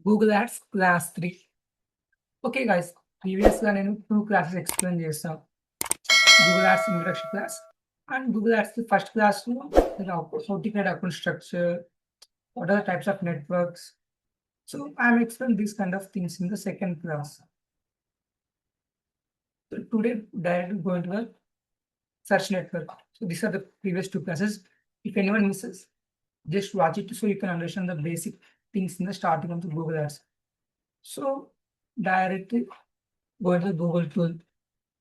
Google Ads Class 3. Okay, guys. Previously, నేను 2 classes explain చేశాను. Google Ads introduction class and Google Ads first class లో how to create account structure, what are the types of networks. So I'm explaining these kind of things in the second class. So today, directly going to the search network. So these are the previous 2 classes. If anyone misses, just watch it so you can understand the basic things in the starting of the Google Ads. So directly go to the Google tool.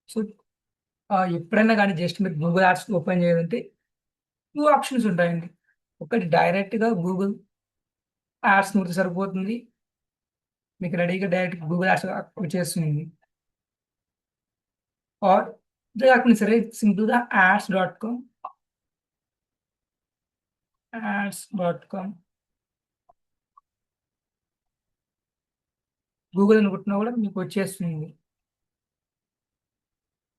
So, ఎప్పుడైనా గాని just మీరు Google ads open చేయాలంటే 2 options ఉంటాయండి. ఒకటి డైరెక్ట్‌గా Google ads నొక్కితే సరిపోతుంది. మీకు రెడీగా డైరెక్ట్ గూగుల్ యాడ్స్ వచ్చేస్తుంది. ఆర్ ఇది కాకుండా సరే సింపుల్‌గా యాడ్స్.కామ్ గూగుల్ అని కొట్టినా కూడా మీకు వచ్చేస్తుంది.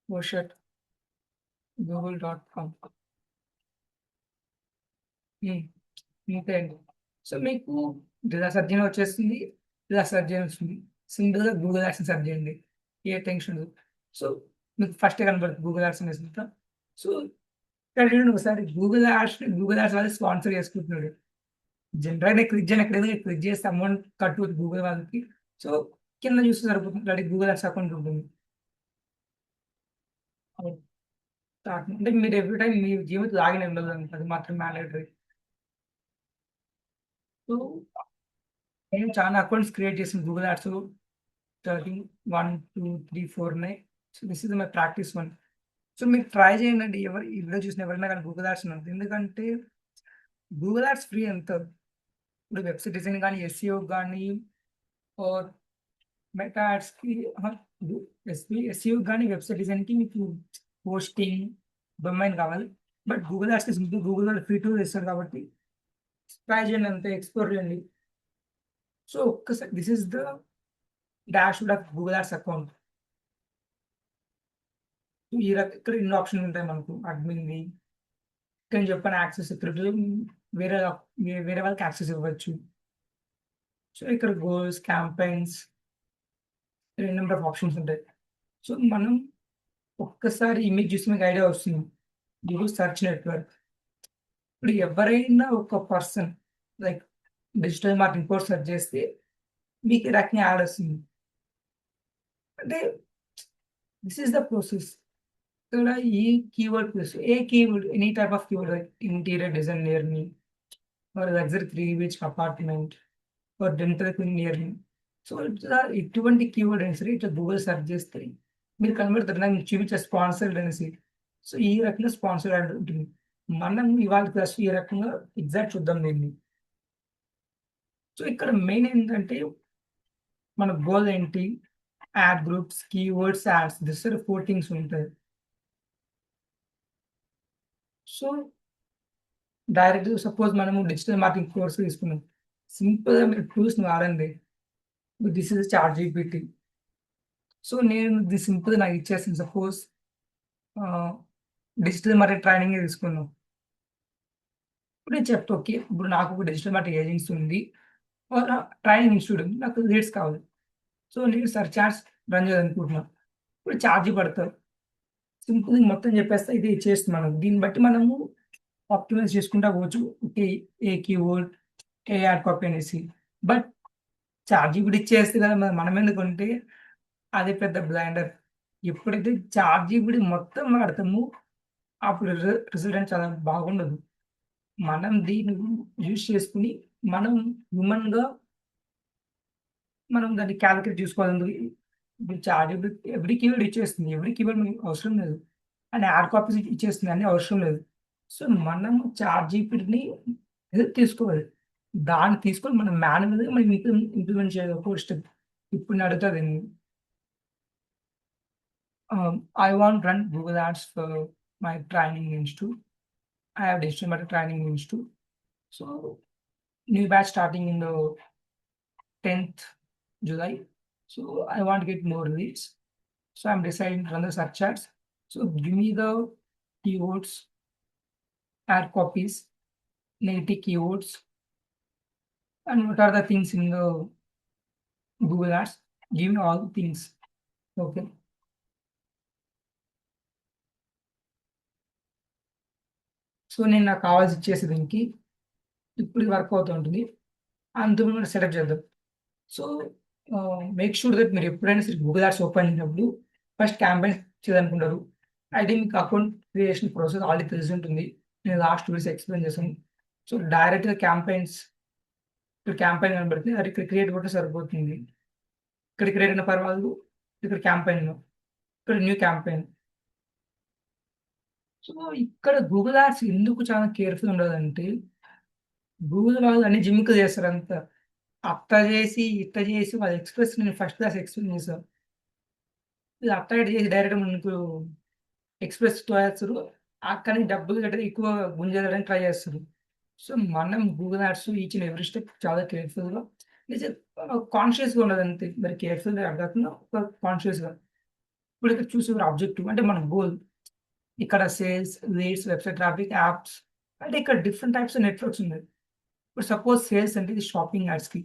ఓహ్ షిట్! గూగుల్.కామ్. అంతే అండి. సో, మీకు ఇలా సెర్చ్ చేయగానే వచ్చేస్తుంది. ఇలా సెర్చ్ చేయగానే వస్తుంది. సింపుల్‌గా గూగుల్ యాడ్స్‌ని సెర్చ్ చేయండి. ఏ టెన్షన్ ఉండదు. సో, మీకు ఫస్టే కనపడుతుంది గూగుల్ యాడ్స్ అనేసి ఉంటా. సో, ఇక్కడ చూడండి ఒకసారి గూగుల్ యాడ్స్ వాళ్ళు స్పాన్సర్ చేసుకుంటున్నాడు. జనరల్‌గా నేను క్లిక్ చేయను. ఎక్కడైనా క్లిక్ చేస్తే అమౌంట్ కట్ గూగుల్ వాళ్ళకి. సో, కింద చూస్తే సరిపోతుంది. డైరెక్ట్ గూగుల్ యాడ్స్ అకౌంట్ ఉంటుంది. అవును. అంటే మీరు ఎవ్రీ టైమ్ మీ జీవితం లాగిన్ అయి ఉండాలంట. అది మాత్రం మ్యాండేటరీ. సో, నేను చాలా అకౌంట్స్ క్రియేట్ చేశాను గూగుల్ యాడ్స్. 13, 1, 2, 3, 4 ఉన్నాయి. So, this is my practice one. So, మీరు ట్రై చేయండి. ఈ వీడియో చూసిన ఎవరైనా గాని గూగుల్ యాడ్స్ ఉన్నది. ఎందుకంటే గూగుల్ యాడ్స్ ఫ్రీ అంతా. ఇప్పుడు వెబ్‌సైట్ డిజైన్ గాని, ఎస్‌సిఓ గాని ఆర్ మెటా యాడ్స్‌కి అహా! ఎస్‌సిఓ గాని, వెబ్‌సైట్ డిజైన్‌కి మీకు హోస్టింగ్, డొమైన్ కావాలి. బట్ గూగుల్ యాడ్స్‌కి సింపుల్ గూగుల్ వాళ్ళు ఫ్రీ టూల్ ఇస్తారు కాబట్టి ట్రై చేయండి అంతే. ఎక్స్‌ప్లోర్ చేయండి. సో, ఒక్కసారి this is the dashboard of Google ads account. ఇక్కడ ఇన్ని ఆప్షన్‌లు ఉంటాయి మనకు. అడ్మిన్‌వి ఇక్కడ చెప్పని యాక్సెస్ ఇక్కడ వేరే వేరే వాళ్ళకి యాక్సెస్ ఇవ్వచ్చు. సో, ఇక్కడ goals, campaigns number of options ఉంటాయి. సో, మనం ఒక్కసారి ఇమేజ్ చూస్తే మీకు ఐడియా వస్తుంది. Google search network. ఇప్పుడు ఎవరైనా ఒక person like digital marketing course search చేస్తే మీకు ఈ రకంగా యాడ్ వస్తుంది. అంటే దిస్ ఈస్ ద ప్రాసెస్. ఇక్కడ ఈ keyword plus A keyword any type of keyword like interior design near me or luxury 3 BHK apartment or dental clinic near me. So, ఇట్లా ఎటువంటి కీవర్డ్ అయినా సరే ఇట్లా గూగుల్ సెర్చ్ చేస్తే మీరు కనబడతారు. నాకు చూపించే స్పాన్సర్డ్ అనేసి. సో, ఈ రకంగా స్పాన్సర్డ్ యాడ్ ఉంటుంది. మనం ఇవాళ క్లాస్ ఈ రకంగా ఎగ్జాక్ట్ చూద్దాం దీన్ని. సో, ఇక్కడ మెయిన్ ఏంటంటే మన గోల్ ఏంటి? Ad groups, keywords, ads this are 4 things ఉంటాయి. సో, డైరెక్ట్‌గా సపోజ్ మనము డిజిటల్ మార్కెటింగ్ కోర్స్ తీసుకున్నాం. సింపుల్‌గా మీరు టూల్స్‌ని వాడండి. This is ChatGPT. సో, నేను ఇది సింపుల్‌గా నాకు ఇచ్చేసింది. సపోజ్ ఆహ్, డిజిటల్ మార్కెటింగ్ ట్రైనింగే తీసుకుందాం. ఇప్పుడు నేను చెప్తా ఓకే. ఇప్పుడు నాకు ఒక డిజిటల్ మార్కెటింగ్ ఏజెన్సీ ఉంది. ఆర్ ట్రైనింగ్ ఇన్‌స్టిట్యూట్ ఉంది. నాకు లీడ్స్ కావాలి. సో, నేను సెర్చ్ యాడ్స్ రన్ చేయాలనుకుంటున్నా. ఇప్పుడు చార్జ్ పడతారు. సింపుల్‌గా మొత్తం చెప్పేస్తే ఇది ఇచ్చేస్తుంది మనకు. దీన్ని బట్టి మనము ఆప్టిమైజ్ చేసుకుంటా పోవచ్చు. ఓకే. ఏ కీవర్డ్, ఏ యాడ్ కాపీ అనేసి. బట్ చాట్‌జీపీటీ ఇచ్చేస్తది కదా! మనమెందుకంటే అది పెద్ద బ్లైండర్. ఎప్పుడైతే చాట్‌జీపీటీ మొత్తం వాడతామో అప్పుడు రిజల్ట్ అనేది చాలా బాగుండదు. మనం దీన్ని యూజ్ చేసుకొని మనం హ్యూమన్‌గా మనం దాన్ని కాలిక్యులేట్ చేసుకోవాలి. ఇప్పుడు చాట్‌జీపీటీ ఎవ్రి కీవర్డ్ ఇచ్చేస్తుంది. ఎవ్రి కీవర్డ్ మనకి అవసరం లేదు. అండ్ యాడ్ కాపీస్ ఇచ్చేస్తుంది. అన్నీ అవసరం లేదు. సో, మనం చాట్‌జీపీటీని హెల్ప్ తీసుకోవాలి. దాన్ని తీసుకొని మనం మాన్యువల్‌గా మనం ఇంప్లిమెంట్ చేయాలి ఒక్కో స్టెప్. ఇప్పుడు నేను అడుగుతా దీన్ని. I want to run Google Ads for my training institute. I have digital marketing training institute. So new batch starting in the 10th July. So I want to get more leads. So I'm deciding to run the search ads. So give me the keywords, ad copies, native keywords, and what are the things in the Google Ads, give me all things. Okay. So, నేను నాకు కావాల్సి ఇచ్చేసి దీనికి ఇప్పుడు work అవుతూ ఉంటుంది. అందులో మనం సెటప్ చేద్దాం. సో, మేక్ షూర్ దట్ మీరు ఎప్పుడైనా సరే గూగుల్ యాడ్స్ ఓపెన్ చేసినప్పుడు ఫస్ట్ క్యాంపెయిన్స్ చేయాలనుకుంటారు. అయితే మీకు అకౌంట్ క్రియేషన్ ప్రాసెస్ ఆల్రెడీ తెలిసి ఉంటుంది. నేను లాస్ట్ 2 డేస్ ఎక్స్‌ప్లెయిన్ చేశాను. సో, డైరెక్ట్‌గా క్యాంపెయిన్స్ ఇక్కడ క్యాంపెయిన్ కనబడుతుంది. అది ఇక్కడ క్రియేట్ కొడితే సరిపోతుంది. ఇక్కడ క్రియేట్ అయిన పర్వాలేదు. ఇక్కడ క్యాంపెయిన్, ఇక్కడ న్యూ క్యాంపెయిన్. సో, ఇక్కడ గూగుల్ యాడ్స్ ఎందుకు చాలా కేర్‌ఫుల్ ఉండాలంటే, గూగుల్ వాళ్ళు అన్ని జిమ్మికులు చేస్తారంతా. అట్ట చేసి, ఇట్ట చేసి వాళ్ళ ఎక్స్‌ప్రెస్ నేను ఫస్ట్ క్లాస్ ఎక్స్‌ప్లెయిన్ చేశా. ఇది అట్ట ఇట్ట చేసి డైరెక్ట్‌గా మనకు ఎక్స్‌ప్రెస్ తోసేస్తారు. అక్కడి నుంచి డబ్బులు కట్టి ఎక్కువ గుంజేయడానికి ట్రై చేస్తారు. సో, మనం Google ads each and every step చాలా కేర్‌ఫుల్‌గా నిజం కాన్షియస్‌గా ఉండాలంతే. మరి కేర్‌ఫుల్‌గా కాకుండా కాన్షియస్‌గా. ఇప్పుడు ఇక్కడ చూసి ఆబ్జెక్టివ్ అంటే మన గోల్. ఇక్కడ sales, leads, website traffic, apps అంటే ఇక్కడ డిఫరెంట్ టైప్స్ ఆఫ్ నెట్వర్క్స్ ఉన్నాయి. ఇప్పుడు సపోజ్ సేల్స్ అంటే ఇది షాపింగ్ యాడ్స్‌కి.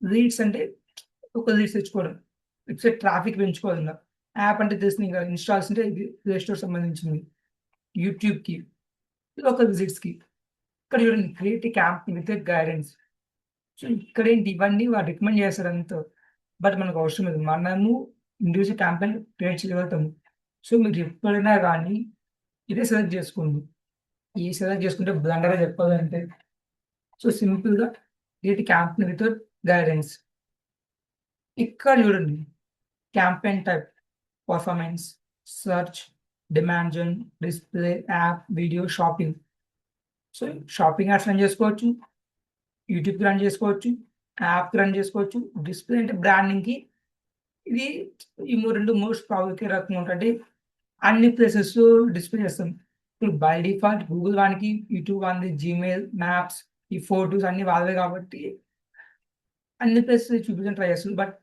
లీడ్స్ అంటే ఒక లీడ్స్ తెచ్చుకోవడం. Website traffic పెంచుకోవాలింక. యాప్ అంటే తెలిసింది కదా! ఇన్‌స్టాల్స్ అంటే ఇది ప్లే స్టోర్ సంబంధించింది. యూట్యూబ్‌కి, లోకల్ విజిట్స్‌కి. ఇక్కడ చూడండి create a campaign with a guidance. So, ఇక్కడేంటి ఇవన్నీ వాడు రికమెండ్ చేస్తాడు అంతా. బట్ మనకు అవసరం లేదు. మనము ఇండివిడ్యువల్ క్యాంపెయిన్ క్రియేట్ చేయగలుగుతాము. సో, మీరు ఎప్పుడైనా గానీ ఇదే సెలెక్ట్ చేసుకోండి. ఈ సెలెక్ట్ చేసుకుంటే బ్లండర్‌గా చెప్పాలంటే సో, సింపుల్‌గా create a campaign with guidance. ఇక్కడ చూడండి campaign type, performance, search, demand gen, display, app, video, shopping. So, shopping ads run చేసుకోవచ్చు. యూట్యూబ్‌కి రన్ చేసుకోవచ్చు. యాప్‌కి రన్ చేసుకోవచ్చు. డిస్‌ప్లే అంటే బ్రాండింగ్‌కి ఇది ఈ 2 మోస్ట్ ప్రాముఖ్య రకంగా ఉంటాయి. అన్ని ప్లేసెస్‌లో డిస్‌ప్లే చేస్తాం. ఇప్పుడు బై డిఫాల్ట్ గూగుల్ వానికి, యూట్యూబ్ వానిది, జీమెయిల్, మ్యాప్స్ ఈ ఫోటోస్ అన్నీ వాళ్ళవే కాబట్టి అన్ని ప్లేసెస్ చూపించడానికి ట్రై చేస్తుంది. బట్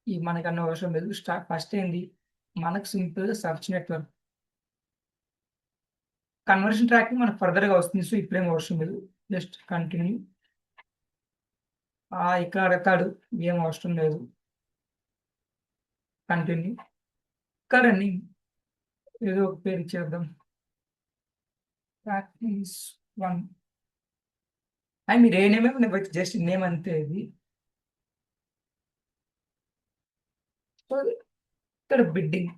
ఈ మనకన్ని అవసరం లేదు. ఫస్ట్ ఏంది మనకు సింపుల్‌గా సెర్చ్ నెట్వర్క్. కన్వర్షన్ ట్రాకింగ్ మనకు ఫర్దర్‌గా వస్తుంది. సో, ఇప్పుడేం అవసరం లేదు. Just continue. ఇక్కడ అడగతాడు. ఏం అవసరం లేదు. కంటిన్యూ. ఇక్కడండి ఏదో ఒక పేరు ఇచ్చేద్దాం. ప్రాక్టీస్ 1 మీరు ఏ నేమ్ ఇవ్వనివ్వచ్చు. జస్ట్ నేమ్ అంతే ఇది. సో, ఇక్కడ బిడ్డింగ్.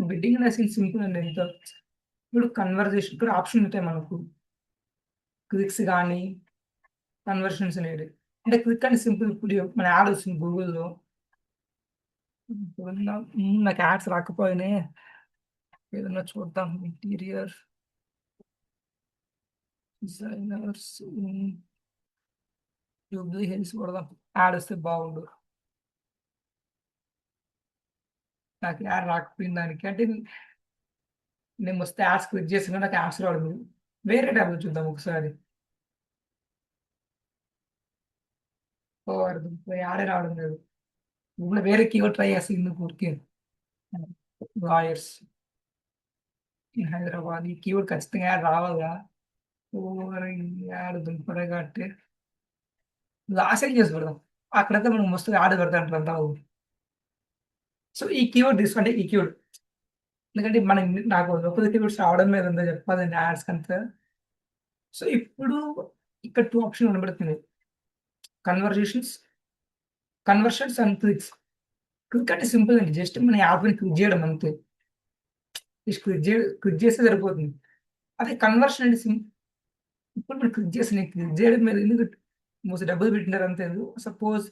బిడ్డింగ్ అనేది సింపుల్ అండి. ఎంత ఇప్పుడు కన్వర్జేషన్ ఇక్కడ ఆప్షన్ ఉంటాయి మనకు. క్లిక్స్ గాని, కన్వర్షన్స్ అనేటివి. అంటే క్లిక్ అని సింపుల్ ఇప్పుడు మన యాడ్ వస్తుంది గూగుల్‌లో. నాకు యాడ్స్ రాకపోయినాయి. ఏదన్నా చూద్దాం. ఇంటీరియర్ డిజైనర్స్ జూబ్లీ హిల్స్ కొడదాం. యాడ్ వస్తే బాగుండు. నాకు యాడ్ రాకపోయిన దానికి అంటే నేను వస్తే యాడ్స్ క్లిక్ చేసినా నాకు యాడ్స్ రావడం లేదు. వేరే ట్యాబ్‌లో చూద్దాం ఒకసారి. ఓహ్! యాడే రావడం లేదు. గూగుల్‌లో వేరే కీవర్డ్ ట్రై చేస్తా ఎందుకు ఊరికే. లాయర్స్ ఇన్ హైదరాబాద్ ఈ కీవర్డ్ ఖచ్చితంగా యాడ్ రావాలిగా. ఓరి యాడ్ దుంపరే గట్టి లాస్ట్‌కి చేసి పెడదాం. అక్కడైతే మనం మస్తు యాడ్ పెడతాంటారు అంతా. సో, ఈ కీవర్డ్ తీసుకోండి ఈ కీవర్డ్. ఎందుకంటే మనం నాకు లోకల్ కీవర్డ్స్ రావడం లేదని చెప్పాలండి యాడ్స్‌కంతా. సో, ఇప్పుడు ఇక్కడ 2 ఆప్షన్ కనబడుతుంది. Conversations, conversions and clicks. Click అంటే సింపుల్ అండి. జస్ట్ మన యాప్‌ని క్లిక్ చేయడం అంతే. జస్ట్ క్లిక్ చేస్తే సరిపోతుంది. అదే కన్వర్షన్ అంటే ఇప్పుడు మీరు క్లిక్ చేసి నేను క్లిక్ చేయడం మీద ఎందుకు మోస్ట్ డబ్బులు పెట్టినారు అంతే. సపోజ్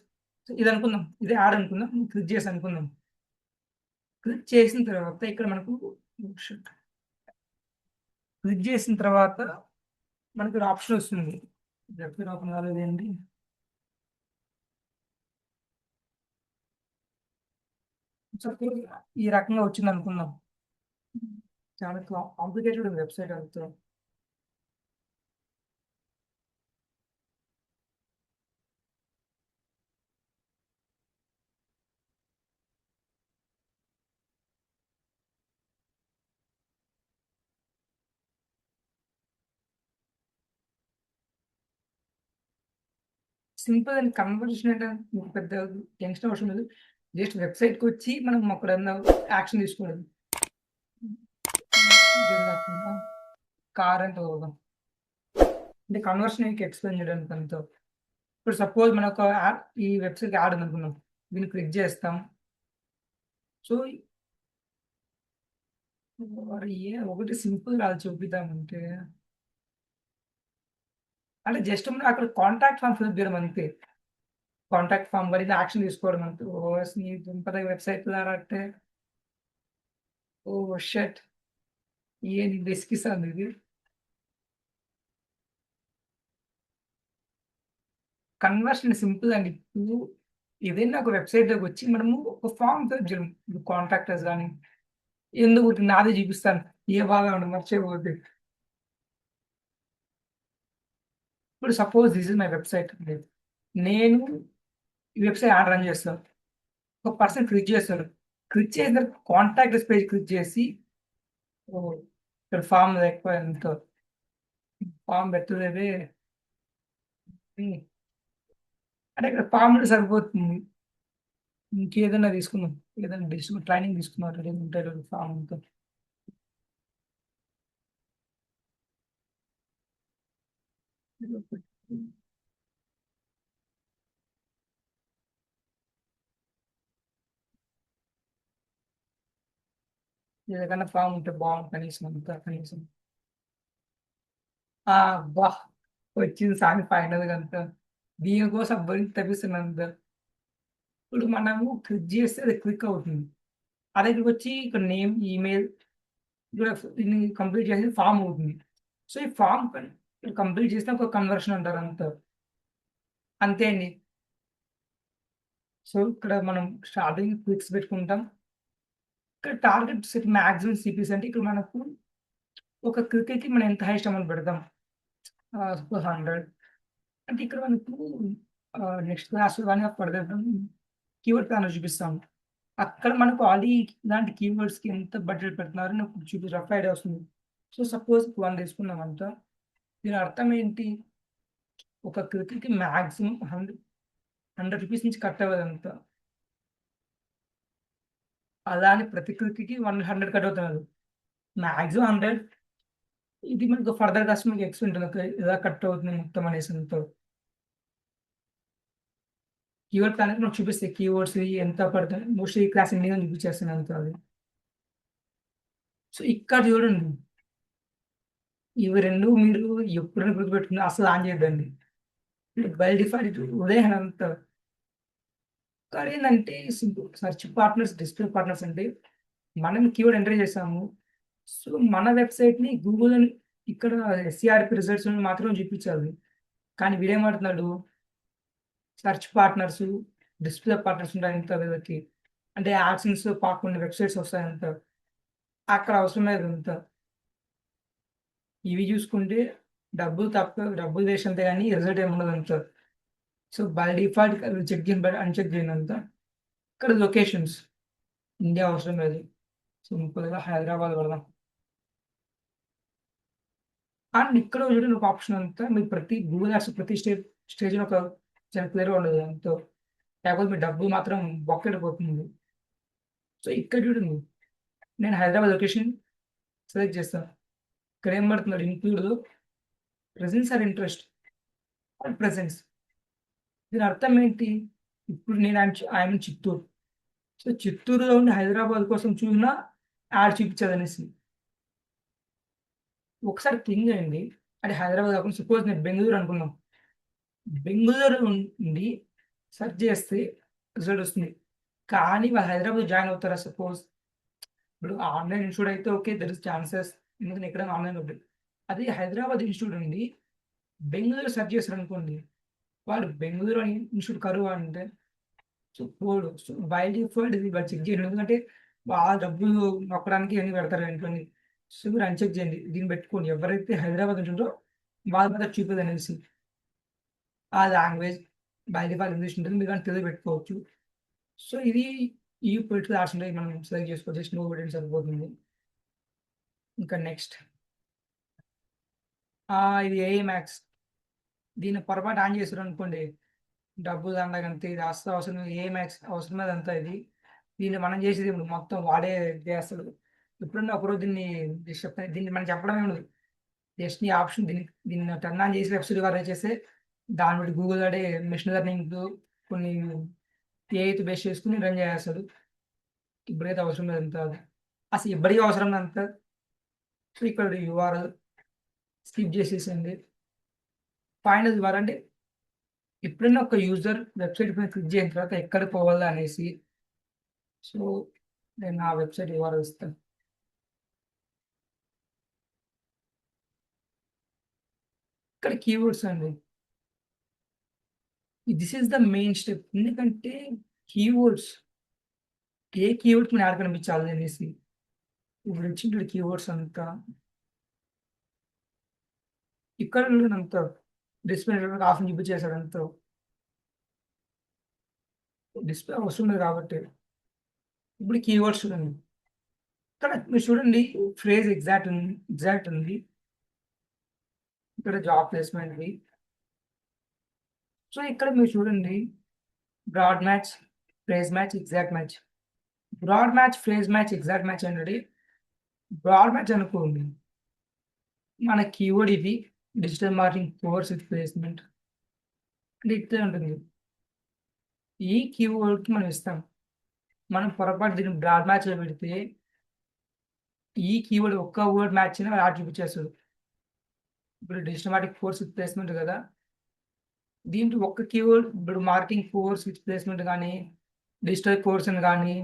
ఇది అనుకుందాం. ఇదే యాడ్ అనుకుందాం. క్లిక్ చేసి అనుకుందాం. క్లిక్ చేసిన తర్వాత ఇక్కడ మనకు ఓహ్! షిట్. క్లిక్ చేసిన తర్వాత మనకి ఒక ఆప్షన్ వస్తుంది. జెప్‌టోన్ ఓపెన్ కాలేదేంటి? సపోజ్ ఈ రకంగా వచ్చిందనుకుందాం. చాలా కాంప్లికేటెడ్ వెబ్‌సైట్ అంతా. సింపుల్ అండ్ కన్వర్జేషన్ అంటే మీకు పెద్ద టెన్షన్ అవసరం లేదు. జస్ట్ వెబ్‌సైట్‌కొచ్చి మనం అక్కడేమన్నా యాక్షన్ తీసుకోవడం. ఇదేం కాకుండా కార్ అంటే పోదాం. అంటే కన్వర్షన్ మీకు ఎక్స్‌ప్లెయిన్ చేయడానికి అంతా. ఇప్పుడు సపోజ్ మన ఒక యాప్ ఈ వెబ్‌సైట్‌కి యాడ్ ఉందనుకుందాం. దీన్ని క్లిక్ చేస్తాం. సో, మరి ఒకటి సింపుల్ రాదు చూపిద్దామంటే. అంటే జస్ట్ మనం అక్కడ కాంటాక్ట్ ఫార్మ్ ఫిల్ చేయడం అంతే. కాంటాక్ట్ ఫార్మ్ మరి యాక్షన్ తీసుకోవడం అంతే. ఓఎస్ నీ దుంపద వెబ్‌సైట్ అంటే ఓహ్! షిట్! ఏంది విసిగిస్తాంది ఇది. కన్వర్షన్ సింపుల్ అండి. ఇప్పుడు ఏదైనా ఒక వెబ్‌సైట్‌లోకొచ్చి మనము ఒక ఫార్మ్ ఫిల్ చేయడం. ఇప్పుడు కాంటాక్ట్ అస్ గాని, ఎందుకు ఊరికే నాదే చూపిస్తాను. ఏ బాధ ఉండదు మర్చిపోవద్దు. ఇప్పుడు suppose this is my website అండి. నేను ఈ వెబ్‌సైట్ యాడ్ రన్ చేస్తాను. ఒక పర్సన్ క్లిక్ చేస్తాడు. క్లిక్ చేసిన తర్వాత కాంటాక్ట్ అస్ పేజ్ క్లిక్ చేసి ఓహ్! ఇక్కడ ఫార్మ్ ఎక్కువ ఎంతో ఫార్మ్ పెట్టలేదే. హ్మ్. అంటే ఇక్కడ ఫార్మ్ ఉంటే సరిపోతుంది. ఇంకేదైనా తీసుకుందాం. ఏదైనా ట్రైనింగ్ తీసుకుందాం. అట్లా ఉంటాయి కదా ఫార్మ్‌తో. ఏదైనా ఫార్మ్ ఉంటే బావుండు కనీసం అంతా కనీసం. ఆ! అబ్బా! వచ్చింది సామి ఫైనల్‌గా అంతా. దీనికోసం బరి తపిస్తున్నంత. ఇప్పుడు మనము క్లిక్ చేస్తే అది క్లిక్ అవుతుంది. అదే ఇక్కడికొచ్చి ఇక్కడ నేమ్, ఈమెయిల్ ఇక్కడ దీన్ని కంప్లీట్ చేసి ఫార్మ్ అవుతుంది. సో, ఈ ఫార్మ్ కంప్లీట్ చేస్తే ఒక కన్వర్షన్ అంటారు అంతా. అంతే అండి. సో, ఇక్కడ మనం స్టార్టింగ్ క్లిక్స్ పెట్టుకుంటాం. ఇక్కడ టార్గెట్ సెట్ మాక్సిమం సీపీస్ అంటే ఇక్కడ మనకు ఒక క్లిక్‌కి మనం ఎంత హైయెస్ట్ అమౌంట్ పెడతాం. సపోజ్ 100 అంటే ఇక్కడ మనకు next class 1 further keyword planner చూపిస్తాము. అక్కడ మనకు ఆల్రెడీ ఇలాంటి కీవర్డ్స్‌కి ఎంత బడ్జెట్ పెడుతున్నారని ఒక రఫ్ ఐడియా వస్తుంది. So, suppose 1 తీసుకున్నామంట. దీని అర్థం ఏంటి? ఒక క్లిక్‌కి మాక్సిమం 100 రూపీస్ నుంచి కట్ అవ్వదంట. అలా అని ప్రతి క్లిక్‌కి 100 కట్ అవుతున్నారు. మాక్సిమం 100 ఇది మనకు ఫర్దర్ కస్టమర్‌కి ఎక్స్‌ప్లెయిన్ ఉంటుంది. ఓకే. ఇలా కట్ అవుతుంది మొత్తం అనేసంతో. కీవర్డ్ ప్లానర్ మనకు చూపిస్తాయి. కీవర్డ్స్ ఎంత పడతాయి. మోస్ట్‌లీ ఈ క్లాస్ ఎన్ని అని చూపించేస్తుంది అంతా అది. సో, ఇక్కడ చూడండి. ఇవి 2 మీరు ఎప్పుడైనా గుర్తుపెట్టుకున్న అసలు ఆన్ చేయొద్దండి. బై డిఫాల్ట్ ఉదయం అంతా. కానీ ఏందంటే simple search partners, display partners అంటే మనం కీవర్డ్ ఎంటర్ చేసాము. సో, మన వెబ్‌సైట్‌ని గూగుల్ అని ఇక్కడ ఎస్‌సిఆర్‌పి రిజల్ట్స్ మాత్రమే చూపించాలి. కానీ వీడేమంటున్నాడు సెర్చ్ పార్ట్నర్సు, డిస్ప్లే పార్ట్నర్స్ ఉంటాయంట వీళ్ళకి. అంటే యాడ్సెన్స్ కాకుండా వెబ్‌సైట్స్ వస్తాయంట. అక్కడ అవసరం లేదు అంతా. ఇవి చూసుకుంటే డబ్బులు వేస్ట్ అంతే గాని రిజల్ట్ ఏమి ఉండదంట. సో, బై డిఫాల్ట్ చెక్ చేయండి అన్‌చెక్ చేయండి అంతా. ఇక్కడ లొకేషన్స్ ఇండియా అవసరం లేదు. సింపుల్‌గా హైదరాబాద్ పెడదాం. అండ్ ఇక్కడ చూడండి ఒక ఆప్షన్ అంతా మీరు ప్రతి గూగుల్ యాప్స్ ప్రతి స్టేజ్‌లో ఒక చాలా క్లియర్‌గా ఉండదు ఎంతో. లేకపోతే మీ డబ్బులు మాత్రం బొక్కైపోతుంది. సో, ఇక్కడ చూడండి నేను హైదరాబాద్ లొకేషన్ సెలెక్ట్ చేస్తాను. ఇక్కడ ఏం పడుతున్నాడు include presence or interest or presence. దీని అర్థం ఏంటి? ఇప్పుడు నేను ఐయామ్ ఇన్ చిత్తూరు. సో, చిత్తూరులో ఉండి హైదరాబాద్ కోసం చూసినా యాడ్ చూపించదనేసి. ఒకసారి థింక్ చేయండి. అంటే హైదరాబాద్ కాకుండా సపోజ్ నేను బెంగుళూరు అనుకుందాం. బెంగుళూరు నుండి సెర్చ్ చేస్తే రిజల్ట్ వస్తుంది. కానీ వాళ్ళు హైదరాబాద్‌లో జాయిన్ అవుతారా సపోజ్? ఇప్పుడు ఆన్‌లైన్ ఇన్‌స్టిట్యూట్ అయితే ఓకే. There is chances. ఎందుకంటే ఎక్కడైనా ఆన్‌లైన్ ఉంటుంది. అదే హైదరాబాద్ ఇన్‌స్టిట్యూట్ నుండి బెంగుళూరు సెర్చ్ చేసారనుకోండి. వాడు బెంగుళూరు అని ఇన్‌స్టిట్యూట్ కరువా అంటే సో, పోడు. సో, బై డిఫాల్ట్ ఇది వాడు చెక్ చేయడు. ఎందుకంటే వాళ్ళ డబ్బులు నొక్కడానికి ఇవన్నీ పెడతారు ఇంట్లోని. సో, మీరు అన్‌చెక్ చేయండి. దీన్ని పెట్టుకోండి. ఎవరైతే హైదరాబాద్ ఉంటుండ్రో వాళ్ళ మీద చూపియదనేసి. ఆ లాంగ్వేజ్ బై డిఫాల్ట్ ఇంగ్లీష్ ఉంటుంది. మీరు గాని తెలుగు పెట్టుకోవచ్చు. సో, ఇది ఈ పొలిటికల్ ఆర్ట్స్ ఉంటాయి. మనం సెలెక్ట్ చేసుకోవచ్చు. జస్ట్ నో కొట్టండి సరిపోతుంది. ఇంకా నెక్స్ట్ ఇది ఏఐ మ్యాథ్స్. దీన్ని పొరపాటు ఆన్ చేసారనుకోండి. డబ్బులు దండగంతే ఇది అస్సలు అవసరం లేదు. ఏం అవసరం లేదంతా ఇది. దీన్ని మనం చేసేది ఇప్పుడు మొత్తం వాడే చేస్తాడు. ఎప్పుడన్నా ఒకరోజు దీన్ని మనం చెప్పడమే ఉండదు. జస్ట్ ఈ ఆప్షన్ దీన్ని టర్న్ ఆన్ చేసి వెబ్‌సైట్ రన్ చేస్తే దాన్ని బట్టి గూగుల్ వాడే మెషిన్ లెర్నింగ్ కొన్ని ఏఐతో బేస్ చేసుకొని రన్ చేసేస్తాడు. ఇప్పుడైతే అవసరం లేదంతా అది. అసలు ఎవ్వరికీ అవసరం లేదంతా. సో, ఇక్కడ యూఆర్ఎల్ స్కిప్ చేసేసేయండి. ఫైనల్ యూఆర్ఎల్ అంటే ఎప్పుడైనా ఒక యూజర్ వెబ్‌సైట్ పైన క్లిక్ చేసిన తర్వాత ఎక్కడికి పోవాలా అనేసి సో, నేను ఆ వెబ్‌సైట్ యూఆర్ఎల్ ఇస్తాను. ఇక్కడ కీవర్డ్స్ అండి. This is the main step. ఎందుకంటే కీవర్డ్స్ ఏ కీవర్డ్‌కి మన యాడ్ కనిపించాలి అనేసి. ఇప్పుడు ఇచ్చిన చూడు కీవర్డ్స్ అంతా. ఇక్కడ చూడండి డిస్‌ప్లే నెట్వర్క్ ఆఫ్ చూపించేసాడు అంతా. డిస్‌ప్లే వస్తుంది కాబట్టి. ఇప్పుడు కీవర్డ్స్ చూడండి. ఇక్కడ మీరు చూడండి ఫ్రేజ్ ఎగ్జాక్ట్ ఉంది. ఇక్కడ జాబ్ ప్లేస్‌మెంట్‌ది. సో, ఇక్కడ మీరు చూడండి broad match, phrase match, exact match. Broad match, phrase match, exact match అనేది బ్రాడ్ మ్యాచ్ అనుకోండి. మన కీవర్డ్ ఇది digital marketing course with placement. అంటే ఇట్లే ఉంటుంది. ఈ కీవర్డ్‌కి మనం ఇస్తాం. మనం పొరపాటు దీన్ని బ్రాడ్ మ్యాచ్‌లో పెడితే ఈ కీవర్డ్ ఒక్క వర్డ్ మ్యాచ్ అయినా యాడ్ చూపించేస్తది. ఇప్పుడు digital marketing course with placement కదా! దీంట్లో ఒక్క కీవర్డ్ ఇప్పుడు మార్కెటింగ్ కోర్స్ విత్ ప్లేస్‌మెంట్ గాని, డిజిటల్ కోర్స్ అని గాని,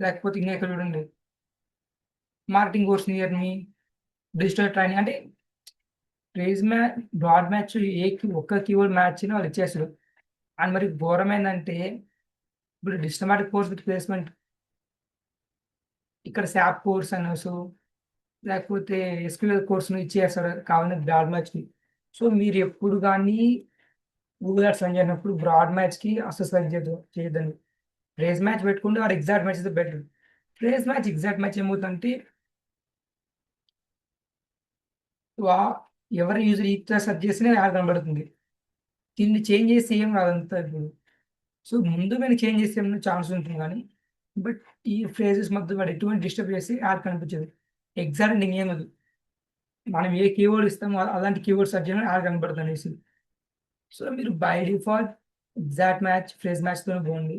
లేకపోతే ఇంకా ఇక్కడ చూడండి మార్కెటింగ్ కోర్స్ నియర్ మీ, డిజిటల్ ట్రైనింగ్ అంటే ఫ్రేజ్ బ్రాడ్ మ్యాచ్ ఒక్క కీవర్డ్ మ్యాచ్ అయినా వాళ్ళు ఇచ్చేస్తరు. అండ్ మరి ఘోరమైందంటే ఇప్పుడు digital marketing course with placement ఇక్కడ సాప్ కోర్స్ అనేసో లేకపోతే ఎస్‌క్యూఎల్ కోర్స్‌ను ఇచ్చేస్తాడు కావాలని బ్రాడ్ మ్యాచ్‌కి. సో, మీరు ఎప్పుడు గాని గూగుల్ యాడ్స్ రన్ చేసినప్పుడు బ్రాడ్ మ్యాచ్‌కి అస్సలు సెలెక్ట్ చేయొద్దండి. ఫ్రేజ్ మ్యాచ్ పెట్టుకుంటే or exact match is the better. Phrase match, exact match ఏమవుతుందంటే వా ఎవరి యూజర్ ఇట్లా సెర్చ్ చేస్తేనే యాడ్ కనబడుతుంది. దీన్ని చేంజ్ చేస్తే ఏం రాదంతా ఇప్పుడు. సో, ముందు మీరు చేంజ్ చేస్తే ఏమన్నా ఛాన్స్ ఉంటుంది గానీ, బట్ ఈ ఫ్రేజెస్ మధ్య వాడు ఎటువంటి డిస్టర్బ్ చేసి యాడ్ కనిపించదు. ఎగ్జాక్ట్ అంటే ఇంకేమదు. మనం ఏ కీవర్డ్ ఇస్తామో అలాంటి కీవర్డ్ సెర్చ్ చేయగానే యాడ్ కనపడుతుందనేసి. సో, మీరు by default exact match, phrase మ్యాచ్‌తోనే పోండి.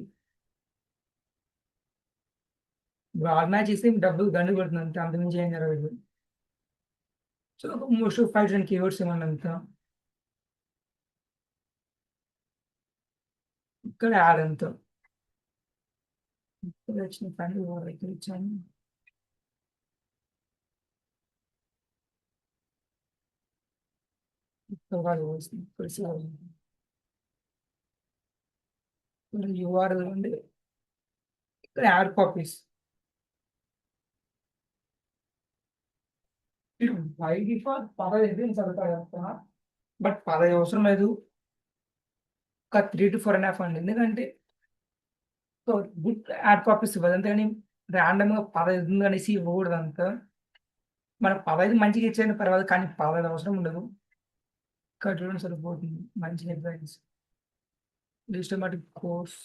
బ్రాడ్ మ్యాచ్ ఇస్తే డబ్బులు దండుగ కొడుతుంది అంతే. అంతకుమించి ఏం జరగదు. సో, మోస్ట్ ఆఫ్ 5, 10 కీవర్డ్స్ ఇవ్వండి అంతా. ఇక్కడ యాడ్ అంతా. ఇక్కడ వచ్చిన పని ఇక్కడ ఇచ్చాను. ఇక్కడ వాళ్ళు వస్తుంది. ఇక్కడ సేవ్ ఇక్కడ యూఆర్ఎల్ ఉంది. ఇక్కడ యాడ్ కాపీస్. బై డిఫాల్ట్ 15 నేను చదువుతా బట్ 15 అవసరం లేదు. ఒక 3-4.5 అండి. ఎందుకంటే సో, గుడ్ యాడ్ కాపీస్ ఇవ్వాలి. అంతేగాని రాండమ్‌గా 15 ఉందనేసి ఇవ్వకూడదంతా. మనకు 15 మంచిగా ఇచ్చేయండి పర్వాలేదు. కానీ 15 అవసరం ఉండదు. ఇక్కడ చూడండి సరిపోతుంది. మంచి హెడ్‌లైన్స్. Digital marketing course.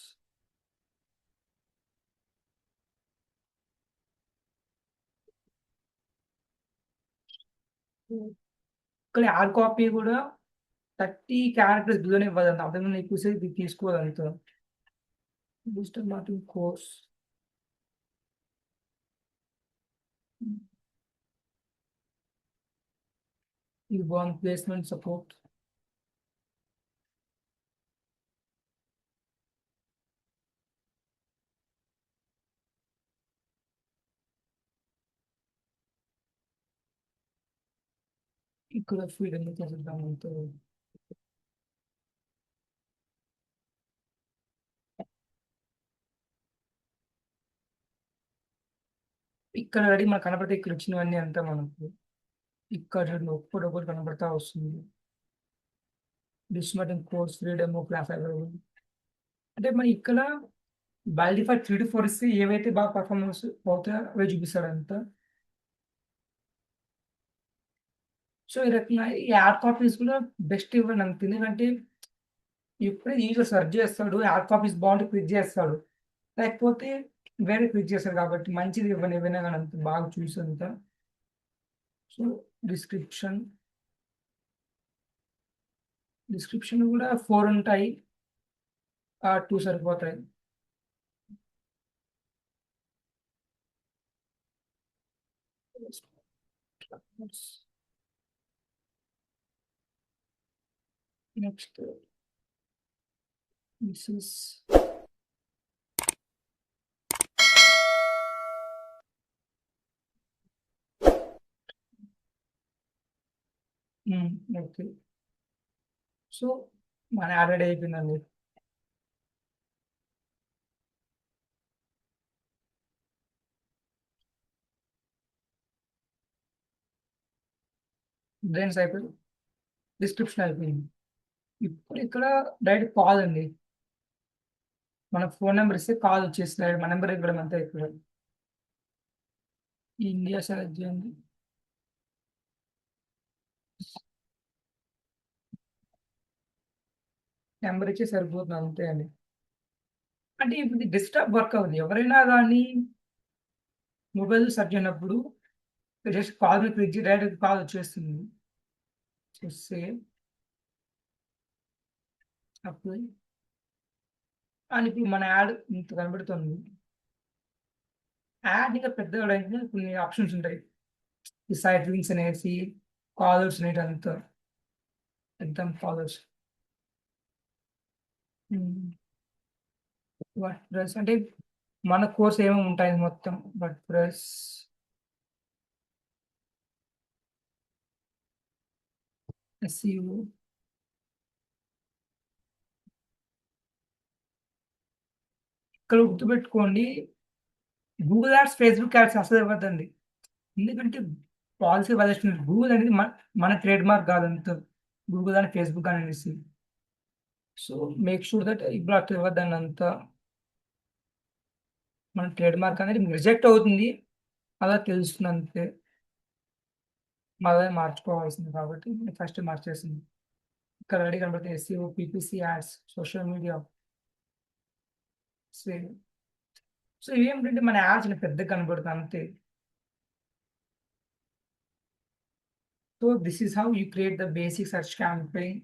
ఇక్కడ యాడ్ కాపీ కూడా 30 క్యారెక్టర్స్ బిలోనే ఇవ్వాలంట. అంతకన్నా ఎక్కువసేపు ఇది తీసుకోదంతా. Digital marketing course. ఇది బాగుంది. Placement support. ఇక్కడ ఫీడ్ ఎందుకు చేద్దాం అంతా. ఇక్కడ రెడీ మనకు కనపడితే ఇక్కడ వచ్చినవన్నీ అంతా మనకు ఇక్కడ చూడండి ఒక్కటొక్కటి కనపడతా వస్తుంది. Digital marketing course, free demo class available. అంటే మనం ఇక్కడ బై డిఫాల్ట్ 3-4 ఇస్తే ఏవైతే బాగా పెర్ఫార్మన్స్ అవుతాయో అవే చూపిస్తాడంతా. సో, ఈ రకంగా ఈ యాడ్ కాపీస్ కూడా బెస్ట్ ఇవ్వండి అంతే. ఎందుకంటే ఎప్పుడైతే యూజర్ సెర్చ్ చేస్తాడో యాడ్ కాపీస్ బాగుంటే క్లిక్ చేస్తాడు. లేకపోతే వేరే క్లిక్ చేస్తాడు కాబట్టి మంచిది ఇవ్వని ఏవైనా గాని అంత బాగా చూసంత. సో, డిస్క్రిప్షన్, డిస్క్రిప్షన్ గూడా 4 ఉంటాయి. 2 సరిపోతాయి. Next this is okay. So, మన యాడ్ రెడీ అయిపోయిందండి. బ్రెయిన్స్ అయిపోయింది. డిస్క్రిప్షన్ అయిపోయింది. ఇప్పుడు ఇక్కడ డైరెక్ట్ కాల్ అండి. మన ఫోను నంబర్ ఇస్తే కాల్ వచ్చేస్తది. మన నంబర్ ఇవ్వడం అంతే ఇక్కడ. ఇండియా సెలెక్ట్ చేయండి. నంబర్ ఇచ్చి సరిపోతుంది అంతే అండి. అంటే ఇప్పుడు ఇది డెస్క్‌టాప్ వర్క్ అవ్వదు. ఎవరైనా గాని మొబైల్ సెర్చ్ చేయనప్పుడు జస్ట్ కాల్ మీద క్లిక్ చేసి డైరెక్ట్ కాల్ వచ్చేస్తుంది. సో, సేవ్, అప్లై అండ్ ఇప్పుడు మన యాడ్ ఇంత కనబడుతుంది. యాడ్ ఇంకా పెద్దగా అవ్వడానికి కొన్ని ఆప్షన్స్ ఉంటాయి. ఈ సైడ్ లింక్స్ అనేసి, కాలర్స్ అనేటంతా ఎగ్జామ్ కాలర్స్. హ్మ్. వర్డ్‌ప్రెస్ అంటే మన కోర్స్ ఏమేమి ఉంటాయి మొత్తం వర్డ్‌ప్రెస్, ఎస్‌ఈఓ. ఇక్కడ గుర్తుపెట్టుకోండి గూగుల్ యాడ్స్, ఫేస్‌బుక్ యాడ్స్ అసలు ఇవ్వద్దండి. ఎందుకంటే పాలసీ వయలేషన్ గూగుల్ అనేది మన ట్రేడ్ మార్క్ కాదంతా. గూగుల్ అని, ఫేస్‌బుక్ అని అనేసి. సో, మేక్ షూర్ దట్ ఇప్పుడు అట్లా ఇవ్వద్దండి అంతా. మన ట్రేడ్ మార్క్ అనేది రిజెక్ట్ అవుతుంది. అలా తెలుస్తుంది అంతే. మళ్ళీ మార్చుకోవాల్సింది కాబట్టి నేను ఫస్ట్ మార్చేసింది. ఇక్కడ రెడీ కనబడుతుంది SEO, PPC ads, social media, save. So, ఇవేంటంటే మన యాడ్స్ పెద్దగా కనబడుతుంది అంతే. So, this is how you create the basic search campaign.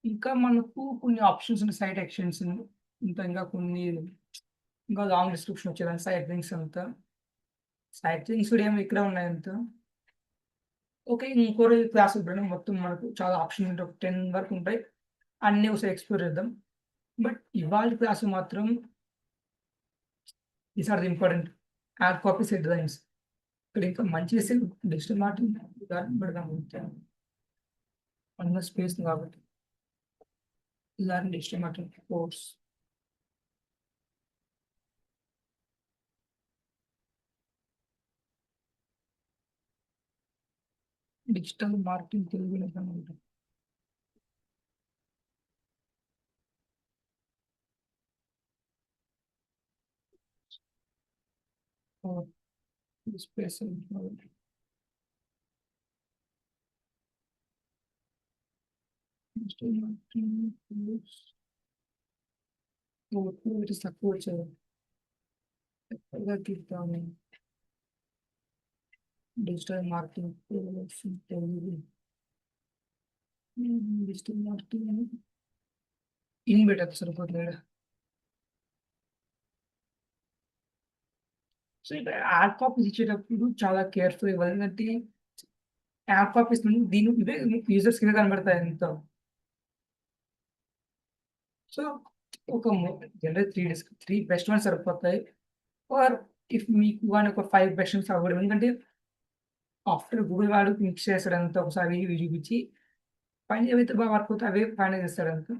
ఇంకా మనకు కొన్ని ఆప్షన్స్ ఉన్నాయి సైట్ ఎక్స్‌టెన్షన్. ఇంకా కొన్ని ఇంకా లాంగ్ డిస్క్రిప్షన్ వచ్చేదానికి సైట్ లింక్స్ అంతా. సైట్ లింక్స్ కూడా ఏమి ఇక్కడే ఉన్నాయంతా. ఓకే. ఇంకో రోజు క్లాస్ ఇవ్వడం మొత్తం మనకు చాలా ఆప్షన్స్ ఉంటాయి. ఒక 10 వరకు ఉంటాయి. అన్నీ ఒకసారి ఎక్స్‌ప్లోర్ చేద్దాం. బట్ ఇవాల్టి క్లాస్ మాత్రం these are the important ad copies headlines. ఇక్కడ ఇంకా మంచి చేస్తే డిజిటల్ మార్కెటింగ్ దాన్ని పెడదాం అంతే. ఉన్న స్పేస్ కాబట్టి. Learn digital marketing course. Digital marketing తెలుగులో ఏదైనా స్పేస్ డిజిటల్ మార్కెటింగ్ కోర్స్. వీటి తక్కువ వచ్చాయి. ఎక్కడగా చూద్దాము. Digital marketing course Telugu. Digital marketing అని ఇన్ పెట్టేస్తే సరిపోతుంది ఈడ. సో, ఇక్కడ యాడ్ కాపీస్ ఇచ్చేటప్పుడు చాలా కేర్‌ఫుల్ ఇవ్వాలి. ఎందుకంటే యాడ్ కాపీస్ నుండి ఇవే యూజర్స్ కింద కనబడతాయి అంతా. సో, ఒక జనరల్ 3 బెస్ట్ వన్స్ సరిపోతాయి. ఆర్ ఇఫ్ మీకు గాని ఒక 5 బెస్ట్ వన్స్ అవ్వడం. ఎందుకంటే ఆఫ్టర్ గూగుల్ వాడు మిక్స్ చేస్తాడంతా ఒకసారి ఇవి చూపించి పైన ఏవైతే బాగా వర్క్ అవుతాయో అవే ఫైనల్ చేస్తాడంతా.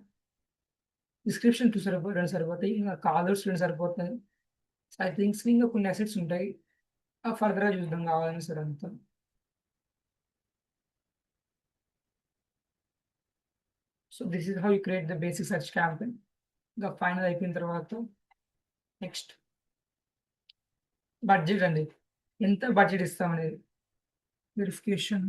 డిస్క్రిప్షన్ 2 2 సరిపోతాయి. ఇంక కాలర్స్ 2 సరిపోతాయి. ఐ థింక్స్ ఇంకా కొన్ని అసెట్స్ ఉంటాయి. ఫర్దర్‌గా చూద్దాం కావాలని సరే అంతా. So, this is how you create the basic search campaign. ఇంకా ఫైనల్ అయిపోయిన తర్వాత నెక్స్ట్ బడ్జెట్ అండి. ఎంత బడ్జెట్ ఇస్తామనేది. వెరిఫికేషన్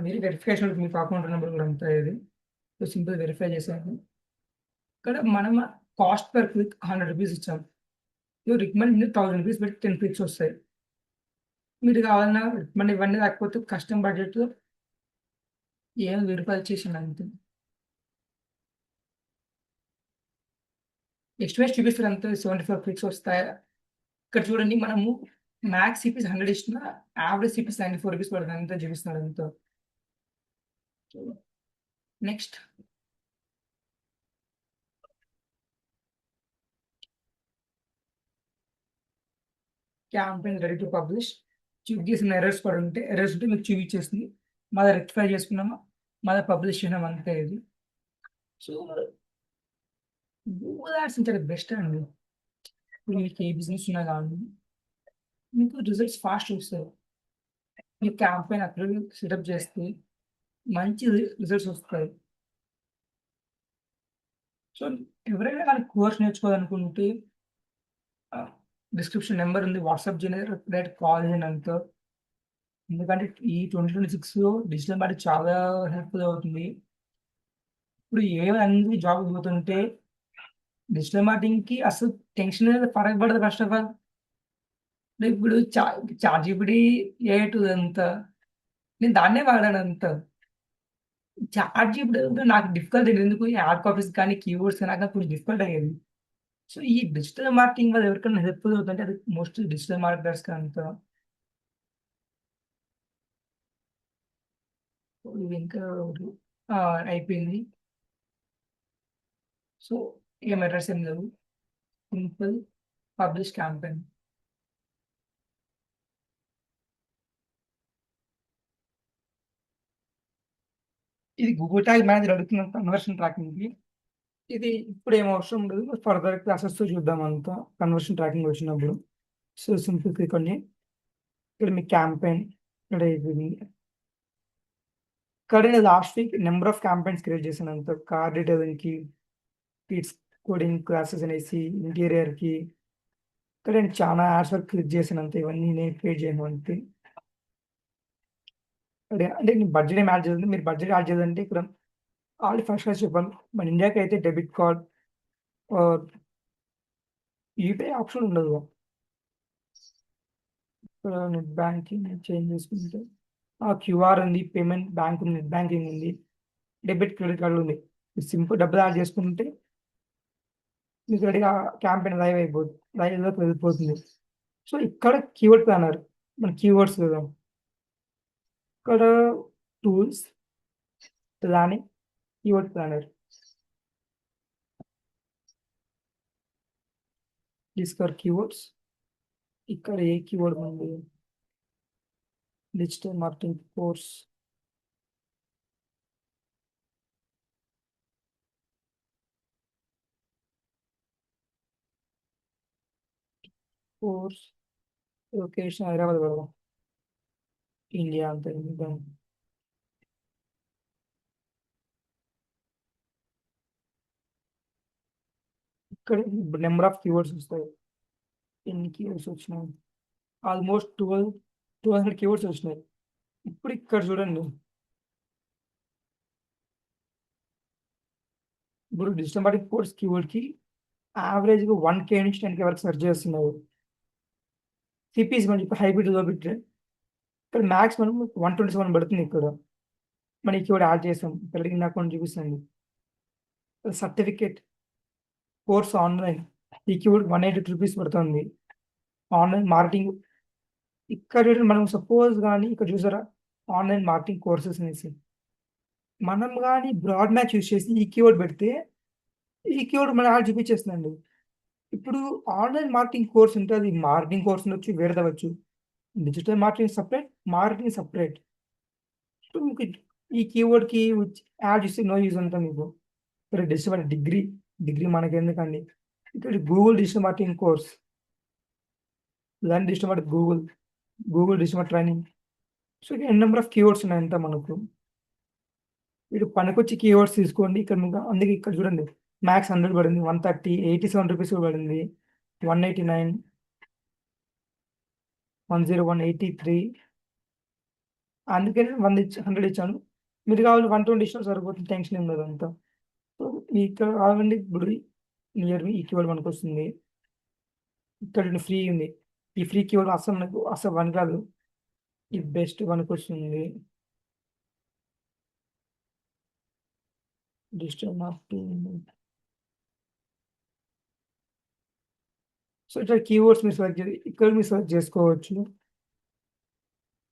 మీరు వెరిఫికేషన్ మీకు అకౌంట్ నెంబర్ కూడా అంతా ఇది. సో, సింపుల్ వెరిఫై చేశాను. ఇక్కడ మనం కాస్ట్ పర్ క్లిక్ రూ. 100 ఇచ్చాం. రికమెండ్ రూ. 1000 పెట్టి 10 క్లిక్స్ వస్తాయి. మీరు కావాలన్నా రికమెండ్ ఇవ్వండి, లేకపోతే కస్టమ్ బడ్జెట్‌లో ఏం రూ. 1000 ఇచ్చేసేయండి అంతే. ఎస్టిమేట్ చూపిస్తారు అంతే 74 క్లిక్స్ వస్తాయా? ఇక్కడ చూడండి మనము మాక్స్ సిపిస్ 100 ఇచ్చినా యావరేజ్ సిపిస్ రూ. 94 పడుతుంది. అంతే చూపిస్తున్నాడు అంతా. Next campaign ready to publish. Check చేసిన ఎర్రర్స్ పడి ఉంటే ఎర్రర్స్ ఉంటే మీకు చూపించేస్తుంది. మళ్ళీ రెక్టిఫై చేసుకున్నామా, మళ్ళీ పబ్లిష్ చేయడం అంతే ఇది. సో గూగుల్ యాడ్స్ అంటే బెస్ట్ అండి. ఇప్పుడు మీకు ఏ బిజినెస్ ఉన్నా కానీ మీకు రిజల్ట్స్ ఫాస్ట్ వస్తాయి. మీ క్యాంపెయిన్ అక్కడ సెటప్ చేస్తే మంచి రిజల్ట్స్ వస్తాయి. సో ఎవరైనా కానీ కోర్స్ నేర్చుకోవాలనుకుంటే డిస్క్రిప్షన్ నెంబర్ ఉంది. వాట్సాప్ చేయండి, డైరెక్ట్ కాల్ చేయండి అంతా. ఎందుకంటే ఈ 2026లో డిజిటల్ మార్కెట్ చాలా హెల్ప్‌ఫుల్ అవుతుంది. ఇప్పుడు ఏఐ అనేది జాబ్ పోతుంటే డిజిటల్ మార్కెటింగ్‌కి అసలు టెన్షన్ అనేది పడదు ఫస్ట్ ఆఫ్ ఆల్. ఇప్పుడు చాట్‌జీపీటీ, ఏఐ టూల్ అంతా. నేను దాన్నే వాడాను అంతా. చాట్‌జీపీటీ నాకు డిఫికల్ట్ అయ్యేది. ఎందుకు యాడ్ కాపీస్ కానీ, కీవర్డ్స్ కానీ నాకు కొంచెం డిఫికల్ట్ అయ్యేది. సో ఈ డిజిటల్ మార్కెటింగ్ వల్ల ఎవరికైనా హెల్ప్‌ఫుల్ అవుతుందంటే అది మోస్ట్‌లీ డిజిటల్ మార్కెటర్స్‌కి అంతా. ఇది ఇంకా ఒకటి అయిపోయింది. సో ఏం ఎర్రర్స్ ఏం లేవు. Simple publish campaign. ఇది గూగుల్ ట్యాగ్ మేనేజర్ అడుగుతున్న కన్వర్షన్ ట్రాకింగ్‌కి. ఇది ఇప్పుడు ఏం అవసరం ఉండదు. ఫర్దర్ క్లాసెస్‌తో చూద్దాం అంతా కన్వర్షన్ ట్రాకింగ్ వచ్చినప్పుడు. సో సింపుల్ క్లిక్ అండి. ఇక్కడ మీ క్యాంపెయిన్ ఇక్కడ అయిపోయింది. ఇక్కడ నేను last week number of campaigns create చేశాను అంతా. కార్ డీటెయిలింగ్‌కి, కిడ్స్ కోడింగ్ క్లాసెస్ అనేసి, ఇంటీరియర్‌కి. ఇక్కడ నేను చాలా యాడ్స్ వరకు క్లిక్ చేశాను అంతే. ఇవన్నీ నేను క్రియేట్ చేయను అంతే. అంటే నేను బడ్జెట్ ఏం యాడ్ చేయలేదు. మీరు బడ్జెట్ యాడ్ చేయాలంటే ఇక్కడ ఆల్రెడీ ఫస్ట్‌లో చెప్పాను. మన ఇండియాకి అయితే debit card or UPI option ఉండదు. నెట్ బ్యాంకింగ్ చేంజ్ చేసుకుంటే క్యూఆర్ ఉంది, పేమెంట్ బ్యాంక్ ఉంది, నెట్ బ్యాంకింగ్ ఉంది, డెబిట్ క్రెడిట్ కార్డ్ ఉంది. సింపుల్ డబ్బులు యాడ్ చేసుకుంటే మీకు రెడీగా క్యాంపెయిన్ లైవ్‌లోకి వెళ్ళిపోతుంది. సో ఇక్కడ కీవర్డ్ ప్లానర్ మన కీవర్డ్స్ చూద్దాం. ఇక్కడ tools, planning, keyword planner. Discover keywords. ఇక్కడ ఏ కీవర్డ్ ఉంది? Digital marketing course. Course location Hyderabad పెడదాం. ఇండియా అంతా ఇద్దాం. ఇక్కడ నెంబర్ ఆఫ్ కీవర్డ్స్ వస్తాయి. ఎన్ని కీవర్డ్స్ వచ్చినాయి? ఆల్మోస్ట్ 1200 కీవర్డ్స్ వచ్చినాయి. ఇప్పుడు ఇక్కడ చూడండి. ఇప్పుడు డిజిటల్ మార్కెటింగ్ కోర్స్ కీవర్డ్‌కి యావరేజ్‌గా 1K నుంచి 10K వరకు సెర్చ్ చేస్తున్నారు. సిపిస్ మనం ఇప్పుడు హైబ్రిడ్, లో బిట్ ఇక్కడ మ్యాక్స్ మనం 127 పడుతుంది ఇక్కడ. మనం ఈ కీవర్డ్ యాడ్ చేసాం. ఇక్కడ లింక్ అకౌంట్ చూపిస్తుంది. సర్టిఫికేట్ కోర్స్ ఆన్లైన్ ఈ కీవర్డ్ ₹180 పడుతుంది. ఆన్లైన్ మార్కెటింగ్ ఇక్కడ మనం సపోజ్ గాని ఇక్కడ చూసారా ఆన్లైన్ మార్కెటింగ్ కోర్సెస్ అనేసి. మనం గాని బ్రాడ్ మ్యాచ్ యూజ్ చేసి ఈ కీవర్డ్ పెడితే ఈ కీవర్డ్ మన యాడ్ చూపించేస్తుందండి. ఇప్పుడు ఆన్లైన్ మార్కెటింగ్ కోర్స్ ఉంటే అది మార్కెటింగ్ కోర్స్ ఉండొచ్చు, వేరేది అవ్వచ్చు. Digital marketing separate, marketing separate. So మీకు ఈ కీవర్డ్‌కి యాడ్ చేస్తే నో యూజ్ ఉంటుంది మీకు. ఇక్కడ డిజిటల్ డిగ్రీ మనకెందుకండి. ఇక్కడ Google digital marketing course. Learn digital marketing Google. Google digital training. So n number of keywords ఉన్నాయంట మనకు. వీడు పనికొచ్చి కీవర్డ్స్ తీసుకోండి. ఇక్కడ మీకు అందుకే ఇక్కడ చూడండి మ్యాక్స్ 100 పడింది, 130, 87 రూపీస్ పడింది, 189, 101, 83. అందుకని 100 ఇచ్చాను. మీరు కావాలి 120 ఇచ్చినా సరిపోతుంది, టెన్షన్ ఏం లేదు అంతా. సో ఇక్కడ కావాలండి ఇప్పుడు నియర్ మీ ఈ కీవర్డ్ మనకు వస్తుంది. ఇక్కడ ఫ్రీ ఉంది. ఈ ఫ్రీ కీవర్డ్ అసలు నాకు అసలు పనికిరాదు. ఈ బెస్ట్ మనకు వస్తుంది. Digital marketing. సో ఇట్లా కీవర్డ్స్ మీరు సెలెక్ట్ చేసి ఇక్కడ మీరు సెలెక్ట్ చేసుకోవచ్చు.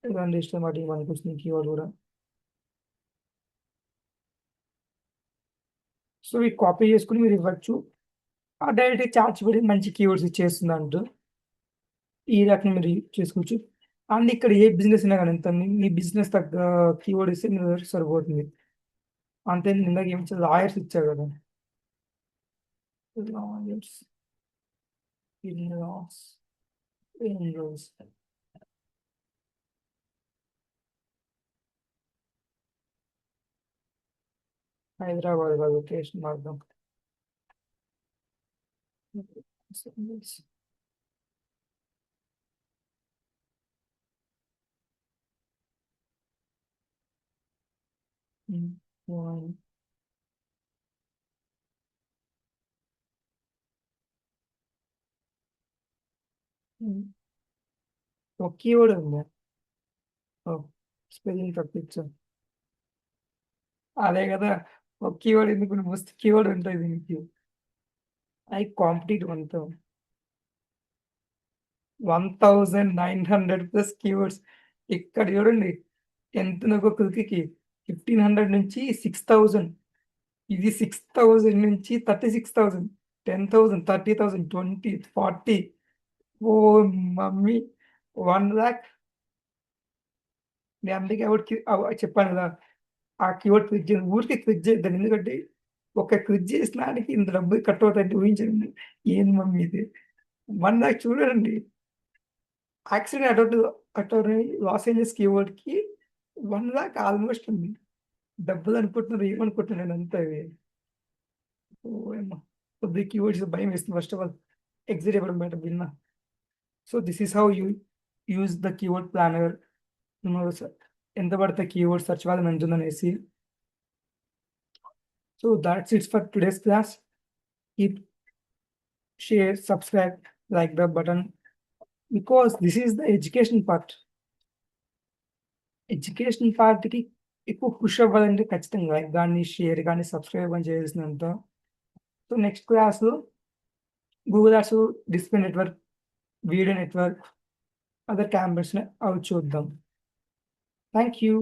ఇలాంటి డిజిటల్ మార్కెటింగ్ మనకు వస్తుంది కీవర్డ్ కూడా. సో ఇవి కాపీ చేసుకుని మీరు ఇవ్వచ్చు. డైరెక్ట్ చార్జ్ పెట్టి మంచి కీవర్డ్స్ ఇచ్చేస్తుంది అంటూ ఈ రకంగా మీరు చేసుకోవచ్చు. అండ్ ఇక్కడ ఏ బిజినెస్ అయినా కానీ ఎంత మీ బిజినెస్ తగ్గ కీవర్డ్ ఇస్తే మీరు సరిపోతుంది. అంతే. ఇందాక ఏమి ఇచ్చారు, లాయర్స్ ఇచ్చారు కదా, lawyers, in laws, in laws. Hyderabad location మార్గం. ఒక కీవర్డ్ ఉందా? స్పెల్లింగ్ తప్పించా. అదే కదా, ఒక కీవర్డ్ ఎందుకు, మస్తు కీవర్డ్ ఉంటుంది దీనికి. అవి కాంపిటేటివ్ అంతా 1900 ప్లస్ కీవర్డ్స్. ఇక్కడ చూడండి ఎంత ఒక్కొక్కరికి 1500 నుంచి 6000. ఇది 6000 నుంచి 36,000, 10,000, 30,000, 20, 40. ఓ మమ్మీ, 1 lakh. నేను అందుకే చెప్పాను కదా, ఆ కీవర్డ్ క్లిక్ చేసి ఊరికి క్లిక్ చేద్దాం. ఎందుకంటే ఒక క్లిక్ చేసినానికి ఇంత డబ్బు కట్ అవుతాయంటే ఊహించండి. ఏంది మమ్మీ ఇది 1 lakh చూడండి. యాక్సిడెంట్ అటోర్నీ లాస్ ఏంజల్స్ కీవర్డ్కి 1 lakh ఆల్మోస్ట్ ఉంది. డబ్బులు అనుకుంటున్నారు, ఏమనుకుంటున్నారు నేను అంతా ఇవి. కొద్ది కీవర్డ్స్ భయం వేస్తుంది. ఫస్ట్ ఆఫ్ ఆల్ ఎగ్జిట్ ఇవ్వడం బయట విన్నా. So this is how you use the keyword planner. ఎంత పడితే కీవర్డ్ సెర్చ్ వాళ్ళని ఉంటుందనేసి. So that's it's for today's class. Keep, share, subscribe, like the button, because this is the education part. Education పార్ట్కి ఎక్కువ push అవ్వాలంటే ఖచ్చితంగా like కానీ share కానీ సబ్స్క్రైబ్ అని చేసినంత. So next class Google ads, display network, video network, other campus అవి చూద్దాం. Thank you.